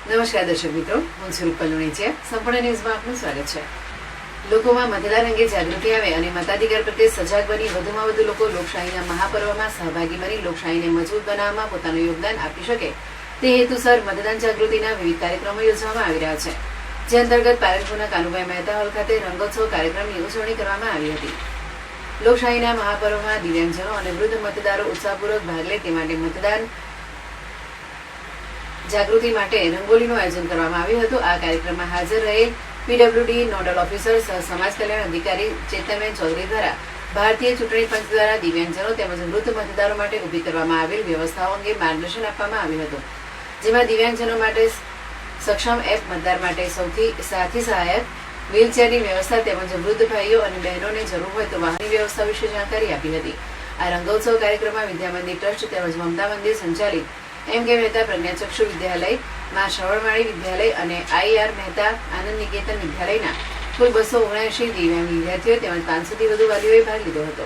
નમસ્કાર દર્શક મિત્રો, હું છું રૂપલ લુણીચિયા. સંપૂર્ણ ન્યૂઝમાં આપનું સ્વાગત છે. લોકોમાં મતદાન અંગે જાગૃતિ આવે અને મતાધિકાર પ્રત્યે સજાગ બની વધુમાં વધુ લોકો લોકશાહીના મહાપર્વમાં સહભાગી બની લોકશાહીને મજબૂત બનાવવામાં પોતાનું યોગદાન આપી શકે તે હેતુસર મતદાન જાગૃતિના વિવિધ કાર્યક્રમો યોજવામાં આવી રહ્યા છે. જે અંતર્ગત પાલનપુરના કાનુભાઈ મહેતા હોલ ખાતે રંગોત્સવ કાર્યક્રમની ઉજવણી કરવામાં આવી હતી. લોકશાહીના મહાપર્વમાં દિવ્યાંગજનો અને વૃદ્ધ મતદારો ઉત્સાહપૂર્વક ભાગ લે તે માટે મતદાન જાગૃતિ માટે રંગોલીનું આયોજન કરવામાં આવ્યું હતું. આ કાર્યક્રમમાં હાજર રહેલ પીડબ્લ્યુડી નોડલ ઓફિસર સહ સમાજ કલ્યાણ અધિકારી ચેતનબેન ચૌધરી દ્વારા ભારતીય ચૂંટણી પંચ દ્વારા દિવ્યાંગજનો તેમજ વૃદ્ધ મતદારો માટે ઊભી કરવામાં આવેલ વ્યવસ્થાઓ અંગે માર્ગદર્શન આપવામાં આવ્યું હતું. જેમાં દિવ્યાંગજનો માટે સક્ષમ એપ, મતદાર માટે સૌથી સાથી સહાયક, વ્હીલચેરની વ્યવસ્થા તેમજ વૃદ્ધ ભાઈઓ અને બહેનોને જરૂર હોય તો વાહનની વ્યવસ્થા વિશે જાણકારી આપી હતી. આ રંગોત્સવ કાર્યક્રમમાં વિદ્યામંદિર ટ્રસ્ટ તેમજ મમતા મંદિર સંચાલિત એમ કે મહેતા પ્રજ્ઞાચક્ષુ વિદ્યાલય, મા શ્રવણમાળી વિદ્યાલય અને IR મહેતા આનંદ નિકેતન વિદ્યાલયના કુલ 279 દિવ્યાંગ વિદ્યાર્થીઓ તેમજ 500થી વધુ વાલીઓએ ભાગ લીધો હતો.